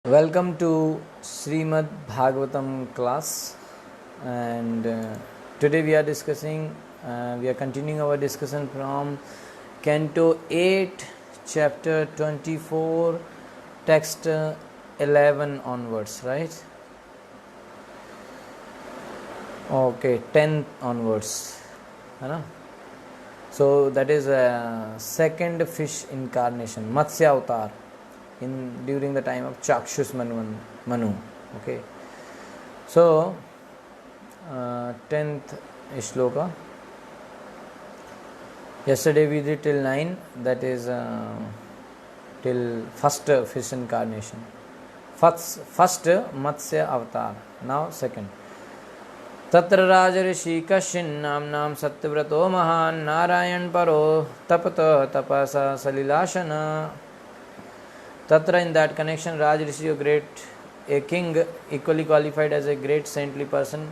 Welcome to Srimad Bhagavatam class, and today we are continuing our discussion from Canto 8, Chapter 24, Text 11 onwards, right? Okay, 10 onwards, है So that is a second fish incarnation, Matsya Avatar, during the time of Chakshus Manu. Okay, so 10th shloka. Yesterday we did till 9, that is till first fish incarnation, first Matsya Avatar. Now second. तत्र राजऋषि कश्चिन्नाम्नां सत्यव्रतो महान् नारायण परो तपतः तपसा सलिलाशन. Tatra, in that connection, Raj Rishi, a king equally qualified as a great saintly person,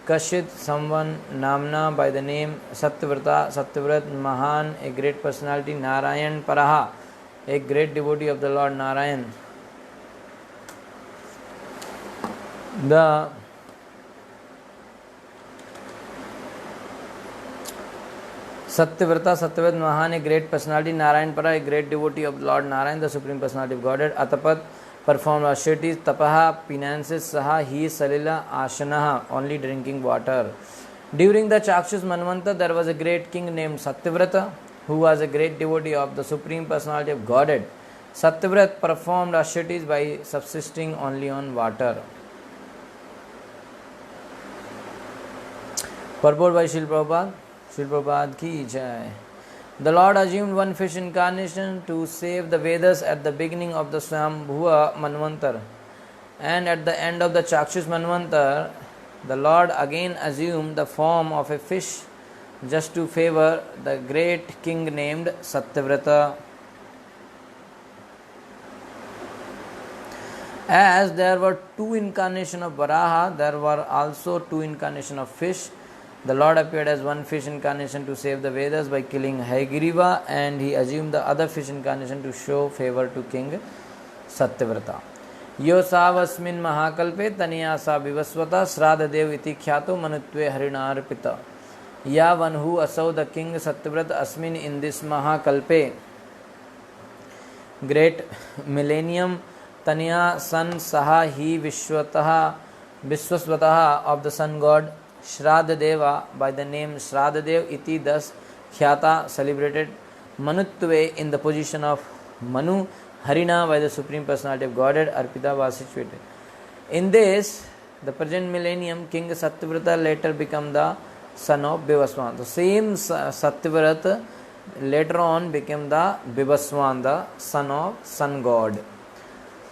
Kashit, someone, Namna, by the name, Satyavrat, Mahan, a great personality, Narayan Paraha, a great devotee of the Lord Narayan. The Satyavrat Mahan, a great personality, Narayan Para, a great devotee of Lord Narayan, the Supreme Personality of Godhead. Atapat, performed austerities. Tapaha, penances. Saha, he, Salila, Ashanaha, only drinking water. During the Chakshus Manvanta, there was a great king named Satyavrata, who was a great devotee of the Supreme Personality of Godhead. Satyavrat performed austerities by subsisting only on water. Purport by Srila Prabhupada. Srila Prabhupada ki jai. The Lord assumed one fish incarnation to save the Vedas at the beginning of the Swambhuva Manvantar, and at the end of the Chakshus Manvantar, the Lord again assumed the form of a fish just to favor the great king named Satyavrata. As there were two incarnations of Varaha, there were also two incarnations of fish. The Lord appeared as one fish incarnation to save the Vedas by killing Haigiriva, and he assumed the other fish incarnation to show favor to King Satyavrata. Yosavasmin Mahakalpe Taniyasa Vivaswata Sradadev iti Khyato Manutve Harinarpita. Ya one who assaw the King Satyavrata Asmin in this Mahakalpe, great millennium, Tanya sun Saha he Vishwaswataha of the sun god, Shradadeva, by the name Shradadev iti, thus Khyata, celebrated, Manutve, in the position of Manu, Harina, by the Supreme Personality of Godhead, Arpita, was situated. In this, the present millennium, King Satyavrata later became the son of Bivaswan. The same Satyavrata later on became the Bivaswan, the son of sun god.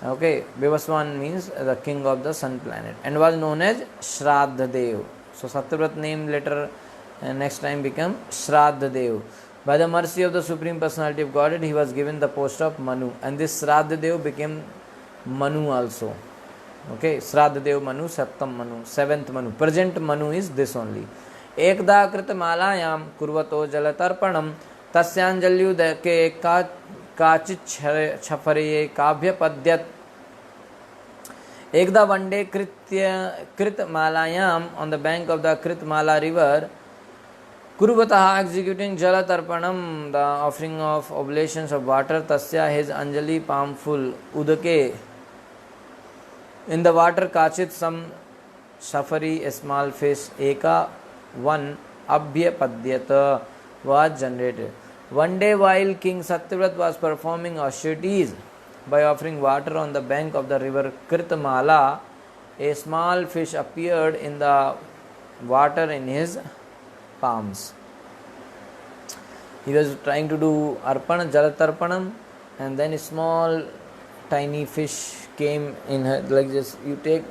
Okay, Bivaswan means the king of the sun planet, and was known as Shradhadev. So Satyavrata name later next time became Shradhadev. By the mercy of the Supreme Personality of Godhead, he was given the post of Manu, and this Shradhadev became Manu also. Okay, Shradhadev Manu, Saptam Manu, seventh Manu. Present Manu is this only. Ekda krita malayam kurvato jalatarpanam tasyanjalyudake kachit chhafariye kabhya padyat. Ekda one day Krit Malayam, on the bank of the Krit Mala river, Kurvataha, executing Jala Tarpanam, the offering of oblations of water, Tasya, his Anjali palmful, Udake, in the water Kachit, some Shafari, a small fish, Eka, one, Abhya Padyata, was generated. One day while King Satyavrata was performing austerities by offering water on the bank of the river Kritamala, a small fish appeared in the water in his palms. He was trying to do Arpana, Jalatarpanam, and then a small tiny fish came in her, like this.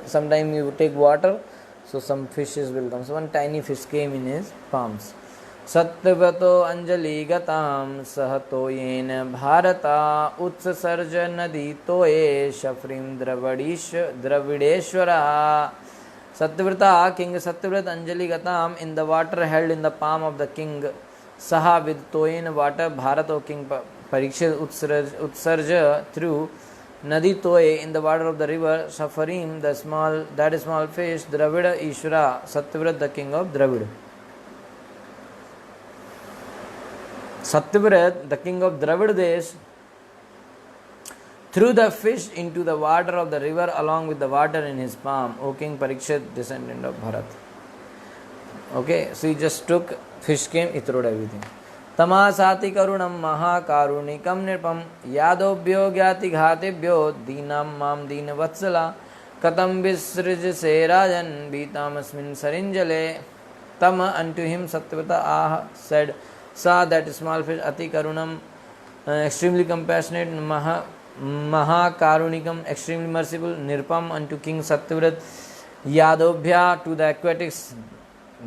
Sometime you take water, so some fishes will come. So one tiny fish came in his palms. Satyavrato Anjali Gatam Sahato Yena Bharata Utsasarja Nadi Toye Shafrim Dravideshwara. Satyavrata, King Satyavrata Anjali Gatam, in the water held in the palm of the king, Saha, with Toyen water, Bharat, O King Parikshit, Utsarja, through Nadi Toye, in the water of the river, Safarim, that small fish, Dravida Ishvara, Satyavrat, the king of Dravid. Satyavrat, the king of Dravid Desh, threw the fish into the water of the river along with the water in his palm. O King Parikshit, descendant of Bharat. Okay, so he just took, fish came, he threw everything. तमासाति करुणम महाकारुणिकम निरपम यादोभ्यो ज्ञाति घातेभ्यो दीनाम माम दीन वत्सला कतम विसृज से राजन बीतामस्मिन् सरिंजले तम unto him Satyavata said, saw that small fish ati karunam, extremely compassionate, mahakarunikam, extremely merciful, nirpam, unto King Satyavrat, yadobhya, to the aquatics,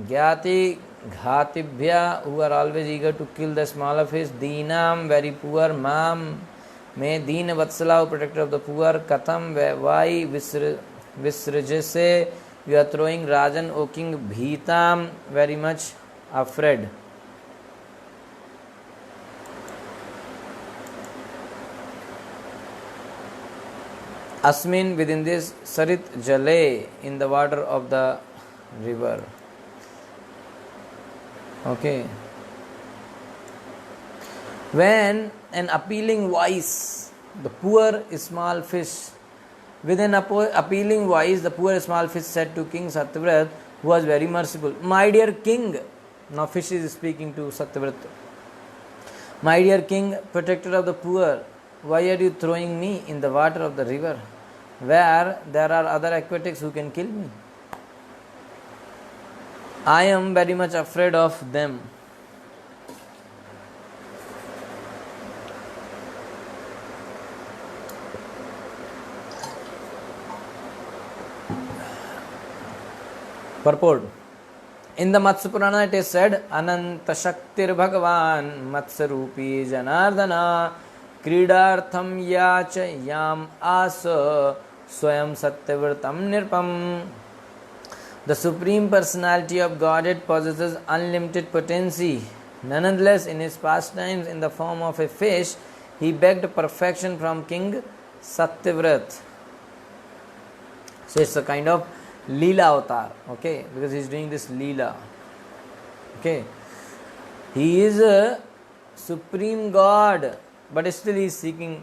gyati Ghatibhya, who are always eager to kill the smaller fish, Deenam, very poor, Mam, may Deen Vatsala, protector of the poor, Katham, why Visrajase, you are throwing Rajan, O King, Bhitam, very much afraid. Asmin, within this, Sarit Jale, in the water of the river. Okay. When an appealing voice, the poor small fish, with an appealing voice, the poor small fish said to King Satyavrat, who was very merciful, my dear king, now fish is speaking to Satyavrat, my dear king, protector of the poor, why are you throwing me in the water of the river, where there are other aquatics who can kill me? I am very much afraid of them. Purport. In the Matsya Purana it is said, Ananta Shaktir Bhagavan Matsya-rupi Janardana Kridartham Yacha Yam Asa Swayam Satyavratam Nirpam. The Supreme Personality of Godhead possesses unlimited potency. Nonetheless, in his pastimes in the form of a fish, he begged perfection from King Satyavrat. So it's a kind of Leela avatar, okay, because he is doing this Leela. Okay, he is a Supreme God, but still he is seeking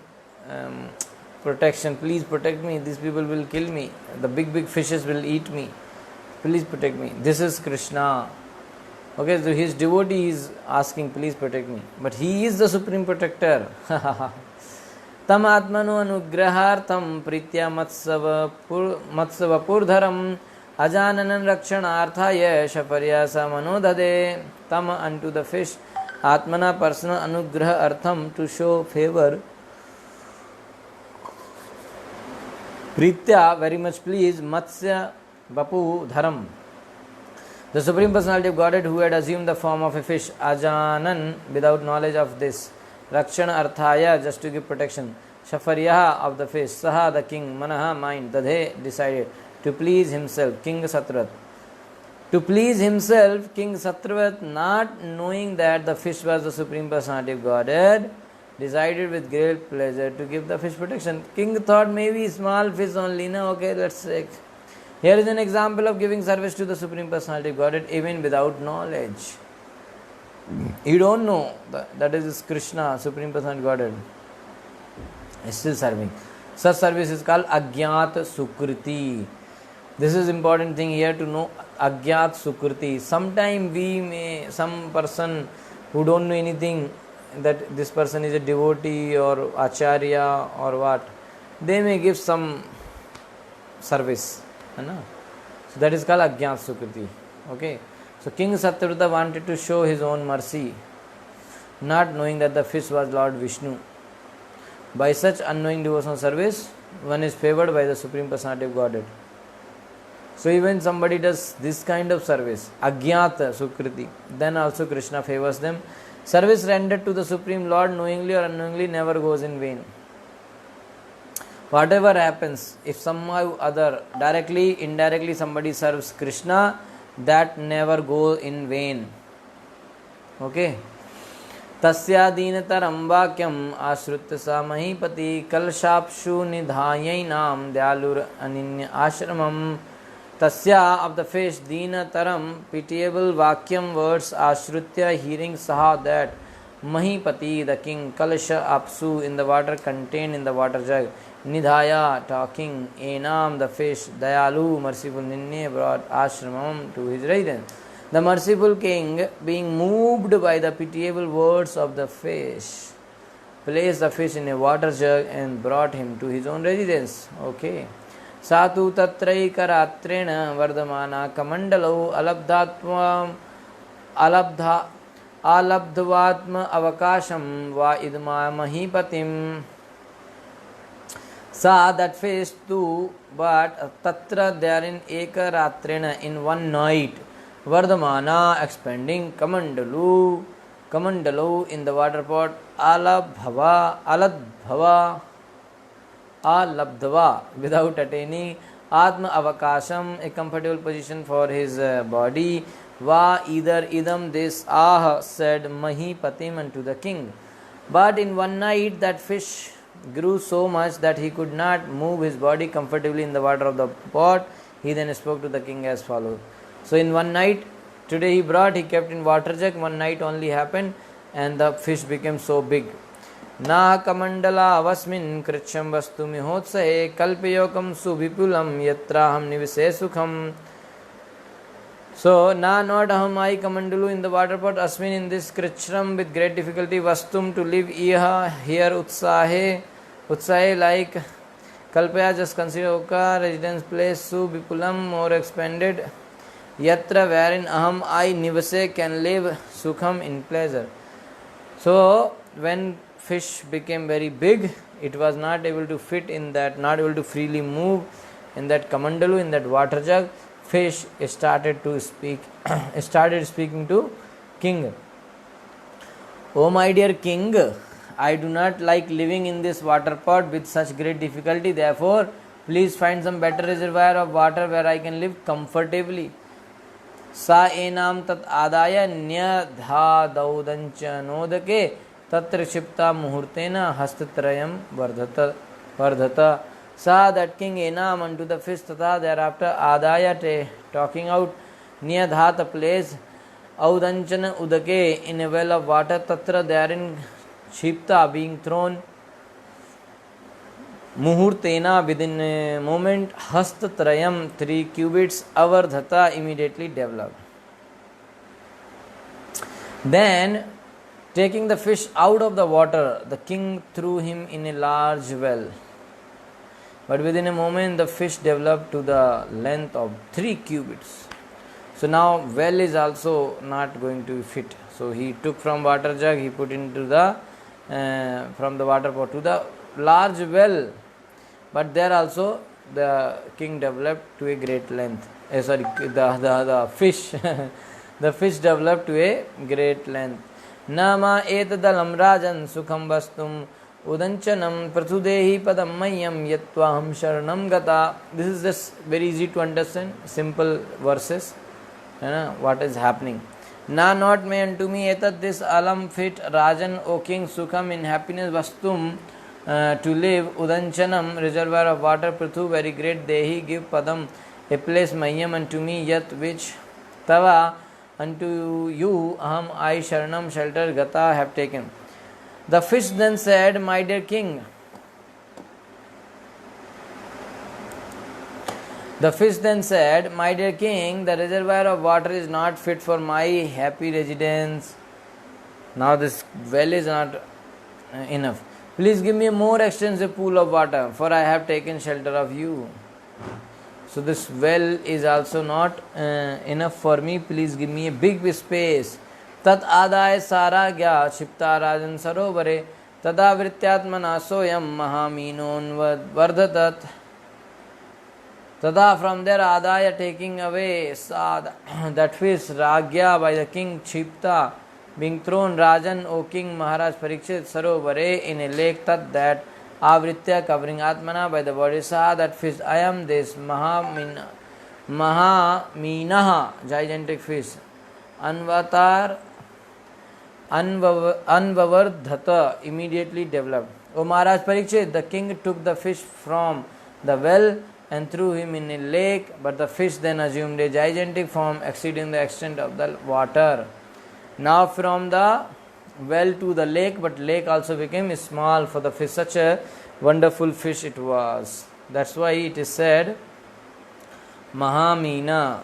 protection. Please protect me, these people will kill me, the big fishes will eat me. Please protect me. This is Krishna. Okay, so his devotee is asking, please protect me. But he is the supreme protector. Tam atmano anugrahartham pritya matsava purdharam ajananan rakshanarthaya shaparyasa manodhade. Tam, unto the fish, atmana, personal, anugraha artham, to show favor, pritya, very much pleased, matsya Vapu Dharam, the Supreme Personality of Godhead who had assumed the form of a fish, Ajanan, without knowledge of this, Rakshana Arthaya, just to give protection, Shafaryaha, of the fish, Saha, the king, Manaha, mind, Dadhe, decided to please himself, King Satyavrat. To please himself, King Satyavrat, not knowing that the fish was the Supreme Personality of Godhead, decided with great pleasure to give the fish protection. King thought maybe small fish only, no, okay, let's take. Here is an example of giving service to the Supreme Personality of Godhead even without knowledge. You don't know that is Krishna, Supreme Personality of Godhead. Is still serving. Such service is called Agyat Sukriti. This is important thing here to know, Agyat Sukriti. Sometime some person who don't know anything, that this person is a devotee or acharya or what, they may give some service. So that is called Agyat Sukriti. Okay. So King Satyavrata wanted to show his own mercy, not knowing that the fish was Lord Vishnu. By such unknowing devotional service, one is favored by the Supreme Personality of Godhead. So even somebody does this kind of service, Agyat Sukriti, then also Krishna favors them. Service rendered to the Supreme Lord knowingly or unknowingly never goes in vain. Whatever happens, if somehow or other, directly, indirectly somebody serves Krishna, that never goes in vain. Okay. तस्यादीनतरं वाक्यम् आश्रित्य स महीपति कलशाप्सु निधायैनां दयालुरनिन्य आश्रमम् Tasya of the fish, Deenataram, pitiable Vakyam words, Ashrutya, hearing saw that Mahipati, the king, Kalasha Apsu, in the water contained in the water jug, Nidhaya, talking, Enam, the fish, Dayalu, merciful, Ninne, brought Ashramam to his residence. The merciful king, being moved by the pitiable words of the fish, placed the fish in a water jug and brought him to his own residence. Okay. सातु तत्रैकरात्रेण वर्धमाना कमंडलौ अलब्धवात्म अवकाशम वा इदमा महीपतिम. Sa, that fish too, but tatra therein ekaratrena, in one night, vardhamana, expanding, kamandalu in the water pot, alabdhava, without attaining, atma avakasham, a comfortable position for his body, va, either idam, this, said Mahipatim unto the king. But in one night that fish grew so much that he could not move his body comfortably in the water of the pot. He then spoke to the king as follows. So in one night, today he kept in water jug, one night only happened, and the fish became so big. Na kamandala avasmin krichyam vastu mihotsahe kalpayokam suvipulam yatraham nivise sukham. So, not aham, I kamandalu in the water pot, asmin in this krichram with great difficulty, vastum to live here utsahe like kalpaya, just consider oka, residence place, su vipulam, more expanded, yatra wherein aham, I nivase can live, sukham in pleasure. So, when fish became very big, it was not able to fit in that, not able to freely move in that kamandalu, in that water jug. Fish started speaking to king. Oh my dear king, I do not like living in this water pot with such great difficulty. Therefore, please find some better reservoir of water where I can live comfortably. Sa enam tat adaya nyadhadaudancha nodake tatra shipta muhurtena hastatrayam vardhata. Sa, that king, enam unto the fish, tata thereafter adaya, talking out, niyadhat, a place, audanchana udake, in a well of water, tatra therein, shipta, being thrown, muhurtena, within a moment, hastatrayam, 3 cubits, avardhata, immediately developed. Then, taking the fish out of the water, the king threw him in a large well. But within a moment, the fish developed to the length of 3 cubits. So now, well is also not going to fit. So he took from water jug, he put into the from the water pot to the large well. But there also, the king developed to a great length. The fish, the fish developed to a great length. Nama etadalam rajan sukham vastum udanchanam prathudehi padam mayam yatvaham sharanam gata. This is just very easy to understand, simple verses. What is happening? Na, not may unto me etad, this alam fit rajan, O king, sukham, in happiness, vastum, to live, udanchanam, reservoir of water, prathu, very great, dehi, give, padam, a place, mayam, unto me, yat, which, tava, unto you, aham, I, sharanam, shelter, gata, have taken. The fish then said, my dear king, the reservoir of water is not fit for my happy residence. Now this well is not enough. Please give me a more extensive pool of water, for I have taken shelter of you. So this well is also not enough for me. Please give me a big space. Tat adaya sara gya shipta rajan sarovare tada vrityatmana soyam mahaminon vardhatat. Tada, from there, adaya, taking away that fish, ragya, by the king, shipta, being thrown, rajan, O king, Maharaj Parikshit, sarovare, in a lake, tat, that, avritya, covering atmana, by the body, sa, that fish, I am this, mahaminaha, gigantic fish, Anvavardhata immediately developed. O Maharaj Parikshit, the king took the fish from the well and threw him in a lake, but the fish then assumed a gigantic form exceeding the extent of the water. Now from the well to the lake, but lake also became small for the fish. Such a wonderful fish it was. That's why it is said, Mahamina.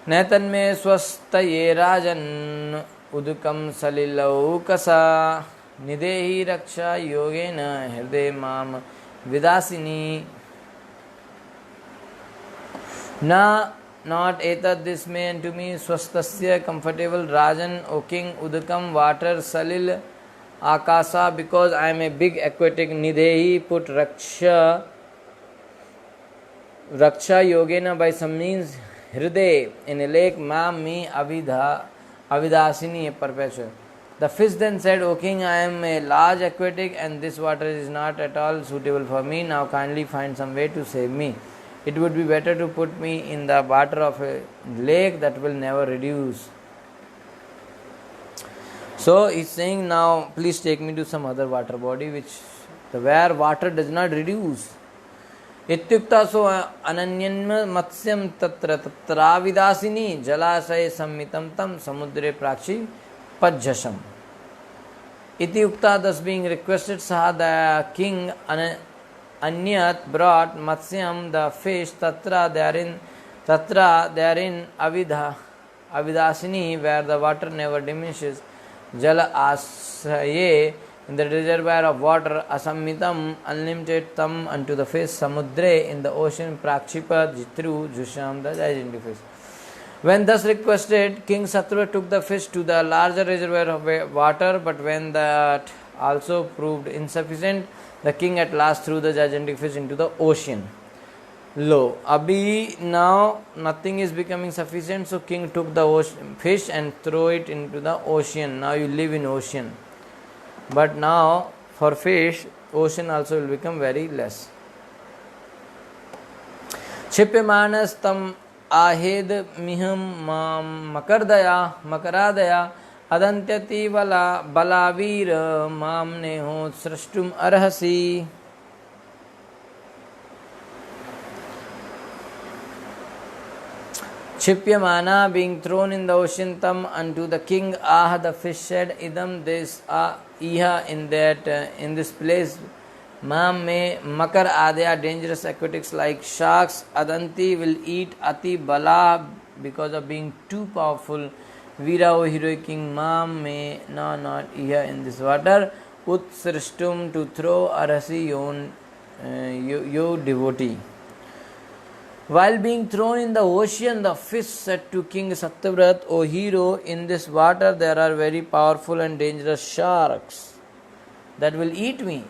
Netanme swastaye rajan udukam salilaukasa nidehi raksha yogena hriday mam vidasini. Na, not etad this may unto me swastasya comfortable rajan, O king, udukam water, salil akasa because I am a big aquatic, nidehi put raksha yogena by some means, hriday in a lake, mam me avidasini a perpetual. The fish then said, O king, I am a large aquatic and this water is not at all suitable for me. Now kindly find some way to save me. It would be better to put me in the water of a lake that will never reduce. So he's saying, now please take me to some other water body where water does not reduce. Ityukta so ananyan matsyam tatra tatravidasini jalasaya sammitam tam samudre prakshi pajjasham. Ityukta, thus being requested, saha the king Anyat brought Matsyam the fish Tatra therein Avidasini where the water never diminishes, Jala Asaye in the reservoir of water, Asammitam unlimited tam unto the fish, Samudre in the ocean, Prakshipa Jitru Jusham the gigantic fish. When thus requested, King Sattva took the fish to the larger reservoir of water, but when that also proved insufficient, the king at last threw the gigantic fish into the ocean. Lo, Abhi, now nothing is becoming sufficient, so king took the fish and threw it into the ocean. Now you live in ocean. But now for fish, ocean also will become very less. Chipyamanas tam ahed miham makaradaya adantyati balavir mamne ho srashtum arhasi. Chipyamana, being thrown in the ocean, tam unto the king, the fish said, idam this iha in this place, mam me makar adya dangerous aquatics like sharks, adanti will eat ati bala because of being too powerful. Veera, O heroic king, mam me not iha in this water, utsrishtum to throw arasi yo devotee. While being thrown in the ocean, the fish said to King Satyavrat, O hero, in this water there are very powerful and dangerous sharks that will eat me.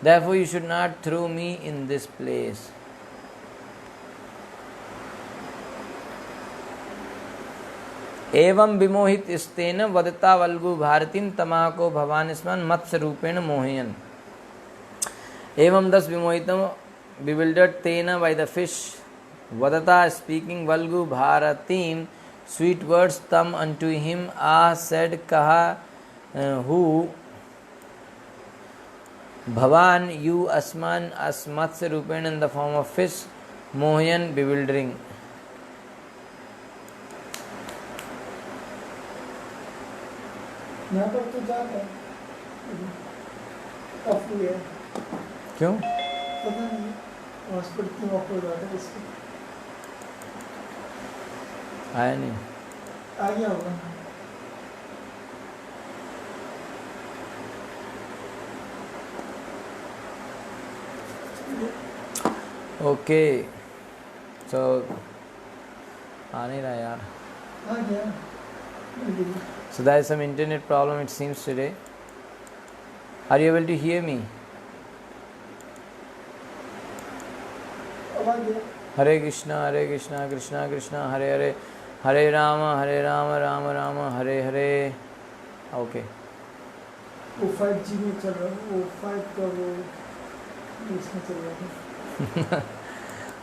Therefore you should not throw me in this place. एवं विमोहित स्तेन वदता वल्गु भारतीम तमाको भवानिस्मन मत्स्य रूपेण मोहयन. Evam, thus विमोहितम bewildered tena by the fish, Vadata speaking Valgu Bharatim sweet words tam unto him, said Kaha who Bhavan you Asman as Matsya Rupen in the form of fish, Mohan bewildering. क्यों? पता नहीं hospital क्यों of हो जाता है इसको आया नहीं आ गया होगा ओके सो आ नहीं रहा यार आ गया so there is some internet problem it seems today. Are you able to hear me? Hare Krishna Krishna Krishna Hare Hare Hare Rama Rama Rama Hare Hare. Okay. वो 5G में चल रहा है वो 5 का वो इसमें चल रहा है.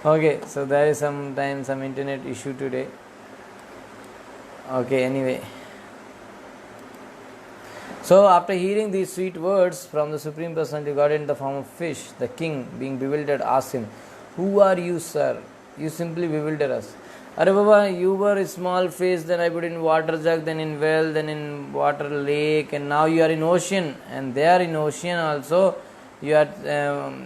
Okay, so there is some internet issue today. Okay, anyway. So after hearing these sweet words from the Supreme Personality of Godhead in the form of fish, the king, being bewildered, asked him, "Who are you, sir? You simply bewilder us." Arre Baba, you were a small fish, then I put in water jug, then in well, then in water lake, and now you are in ocean. And there in ocean also, you are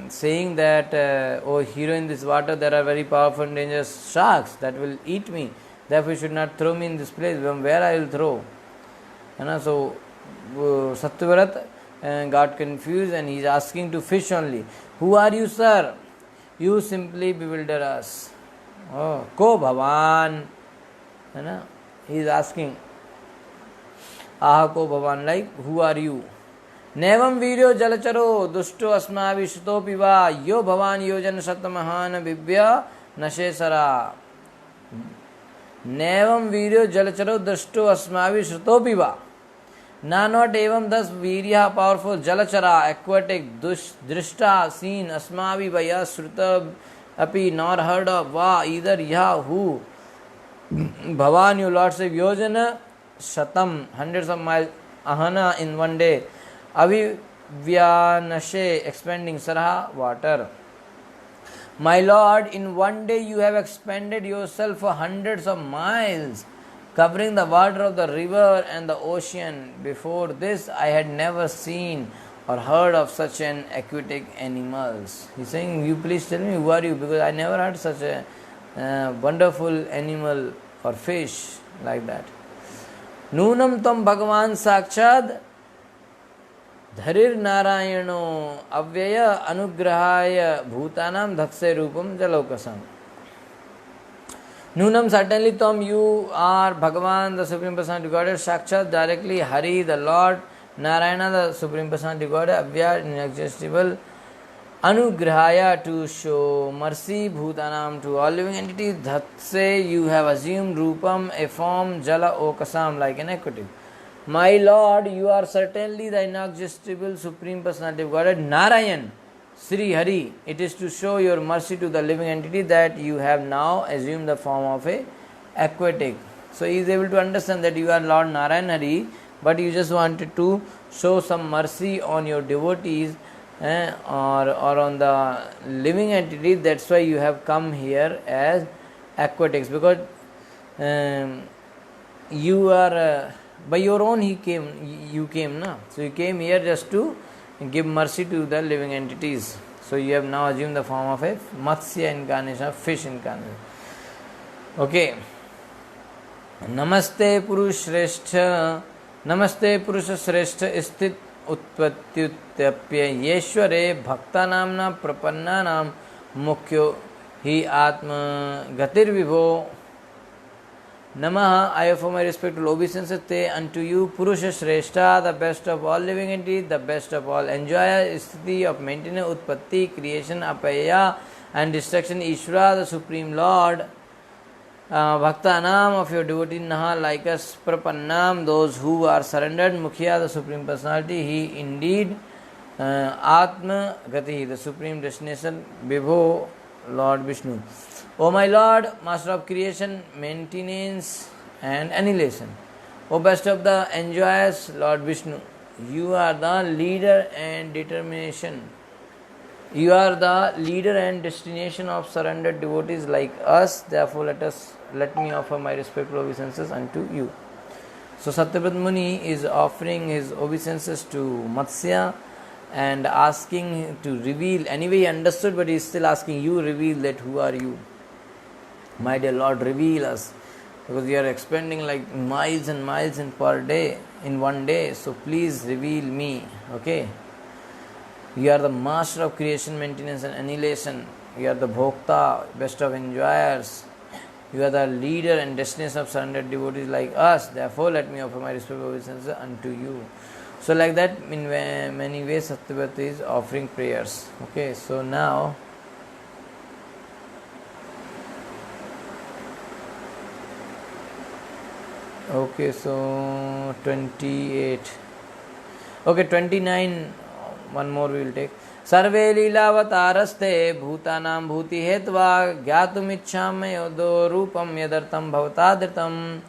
saying that, oh hero, in this water there are very powerful and dangerous sharks that will eat me. Therefore you should not throw me in this place. From where I will throw? So Satyavrat got confused and he is asking to fish only. Who are you, sir? You simply bewilder us. Oh, Ko Bhavan. He is asking. Aha Ko Bhavan, like, who are you? Nevam Viryo Jalacharo Dushto Asmavi Shuto Piva Yo Bhavan Yojan Satamahan Bibya Nashesara. Nevam Viryo Jalacharo Dushto Asmavi Shuto Piva. Not even thus Virya, powerful, Jalachara, aquatic, Drishta, seen, Asmavi, Vaya, Sruta, Api, nor heard of, Va, either Yah, who, Bhavan, you Lord, say, Yojana, Shatam, hundreds of miles, Ahana, in one day, Avivyanashe, expanding, Sarha, water. My Lord, in one day you have expanded yourself for hundreds of miles, covering the water of the river and the ocean. Before this, I had never seen or heard of such an aquatic animals. He's saying, you please tell me, who are you? Because I never had such a wonderful animal or fish like that. Nunam tam Bhagavan Sakshad Dharir Narayano Avyaya Anugrahaya Bhutanam Dhakse Rupam Jalokasam. Nunam, certainly Tom, you are Bhagavan, the Supreme Personality of Godhead, Sakshat, directly Hari, the Lord, Narayana, the Supreme Personality of Godhead, Avyaya, inexhaustible, Anugrahaya, to show mercy, Bhutanam, to all living entities, Dhatse, you have assumed Rupam, a form, Jala Okasam, like an aquatic. My Lord, you are certainly the inexhaustible Supreme Personality of Godhead, Narayan, Sri Hari. It is to show your mercy to the living entity that you have now assumed the form of a aquatic. So he is able to understand that you are Lord Narayan Hari, but you just wanted to show some mercy on your devotees or on the living entity. That's why you have come here as aquatics, because you are by your own you came, na? So you came here just to give mercy to the living entities. So you have now assumed the form of a Matsya incarnation, of fish incarnation. Okay. Namaste Purush Shrestha, Namaste Purusha Shrestha Isthit Utpatyutyapya Yeshware Bhakta Namna Prapanna Nam Mukhyo Hi Atma Gatir Vibho. Namaha, I offer my respectful obeisances unto you, Purusha Shrestha, the best of all living entities, the best of all enjoyer, sthiti of maintenance, utpatti, creation, apaya, and destruction, Ishvara, the Supreme Lord, Bhaktanam, of your devotee Naha, like us, Prapannam, those who are surrendered, Mukhya, the Supreme Personality, He indeed, Atma Gati, the Supreme Destination, Vibho, Lord Vishnu. O my Lord, Master of creation, maintenance and annihilation. O best of the enjoyers, Lord Vishnu, you are the leader and determination. You are the leader and destination of surrendered devotees like us. Therefore, let me offer my respectful obeisances unto you. So Satyavrat Muni is offering his obeisances to Matsya and asking to reveal. Anyway, he understood, but he is still asking, you reveal that who are you. My dear Lord, reveal us, because we are expending like miles and miles per day, in one day. So please reveal me. Okay. You are the master of creation, maintenance and annihilation. You are the Bhokta, best of enjoyers. You are the leader and destination of surrendered devotees like us. Therefore, let me offer my respectful obeisances unto you. So like that, in many ways, Satyavrat is offering prayers. Okay, so now, okay, so 28. Okay, 29. One more we will take. Sarve Leelavataaraste Bhutanam Bhuti Hetva Gyatumichhame Yodo Rupam Yadartam Bhavatadritam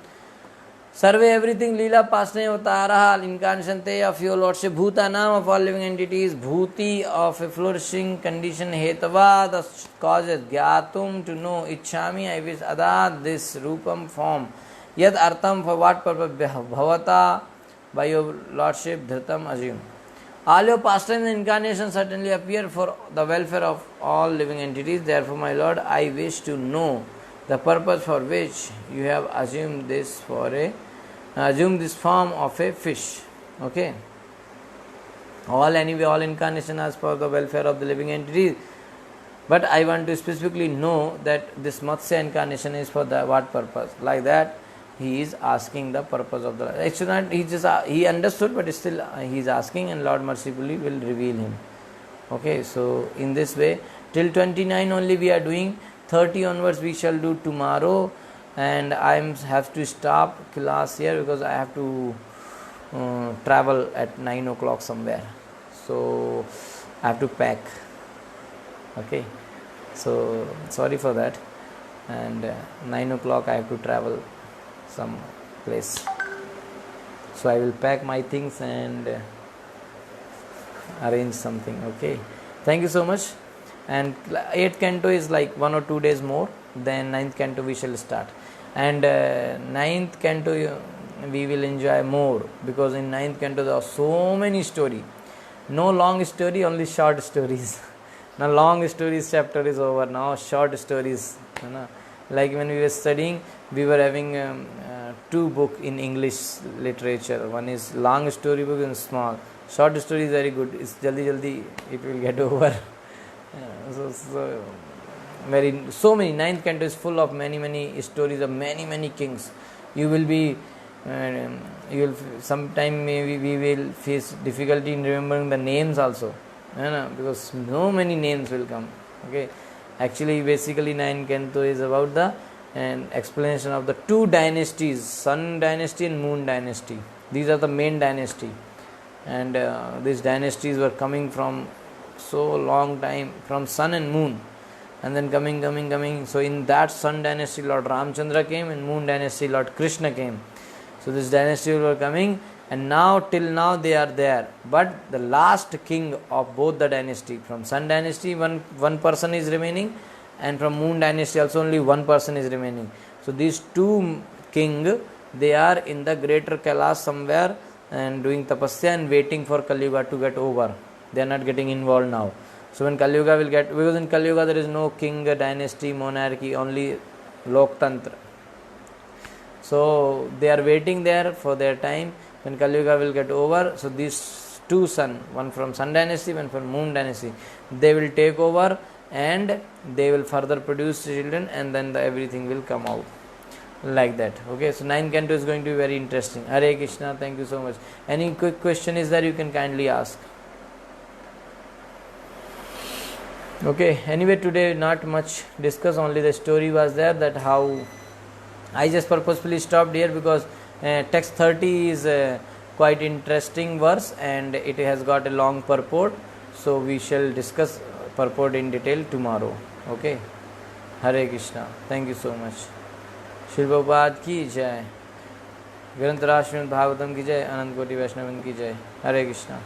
Sarve everything Leela Pasne Avataraha incarnation te of your Lordship Bhutanam of all living entities Bhuti of a flourishing condition Hetava the causes Gyatum to know Ichhami I wish Ada this Rupam form Yad Artham for what purpose Bhavata by your Lordship Dhritam assume. All your pastimes and incarnations certainly appear for the welfare of all living entities. Therefore, my Lord, I wish to know the purpose for which you have assumed this form of a fish. Okay. All incarnation are for the welfare of the living entities. But I want to specifically know that this Matsya incarnation is for the what purpose. Like that, he is asking the purpose of the. Actually, not he understood, but still he is asking, and Lord mercifully will reveal him. Okay, so in this way, till 29 only we are doing. 30 onwards we shall do tomorrow, and I have to stop class here because I have to travel at 9 o'clock somewhere. So I have to pack. Okay, so sorry for that. And 9 o'clock I have to travel some place, so I will pack my things and arrange something. Okay, thank you so much. And 8th canto is like 1 or 2 days more, then 9th canto we shall start, and 9th canto we will enjoy more, because in 9th canto there are so many stories. No long story, only short stories. Now long stories chapter is over, now short stories, you know. Like when we were studying, we were having 2 books in English literature. One is long story book and small. Short story is very good. It's jaldi it will get over. So many. 9th canto is full of many stories of many kings. You will be, sometime maybe we will face difficulty in remembering the names also, because so many names will come. Okay. Actually, basically 9th canto is about the explanation of the 2 dynasties, Sun dynasty and Moon dynasty. These are the main dynasty, and these dynasties were coming from so long time, from Sun and Moon, and then coming. So in that Sun dynasty Lord Ramchandra came, and Moon dynasty Lord Krishna came. So this dynasty were coming, and till now they are there. But the last king of both the dynasty, from Sun dynasty one person is remaining, and from Moon dynasty also only one person is remaining. So these 2 king, they are in the greater Kailash somewhere and doing tapasya and waiting for Kali Yuga to get over. They are not getting involved now. So when Kali Yuga will get, because in Kali Yuga there is no king, dynasty, monarchy, only Loktantra. So they are waiting there for their time. When Kali Yuga will get over, so these 2 sons, one from Sun dynasty, one from Moon dynasty, they will take over, and they will further produce children, and then everything will come out like that. Okay, so 9th canto is going to be very interesting. Hare Krishna, thank you so much. Any quick question is there, you can kindly ask. Okay, anyway, today not much discuss, only the story was there, that how I just purposefully stopped here because text 30 is quite interesting verse, and it has got a long purport, so we shall discuss purport in detail tomorrow. Okay, Hare Krishna, thank you so much. Shri Prabhupada ki jai, Granth Raj Srimad Bhagavatam ki jai, Anant Koti Vaishnavin ki jai. Hare Krishna.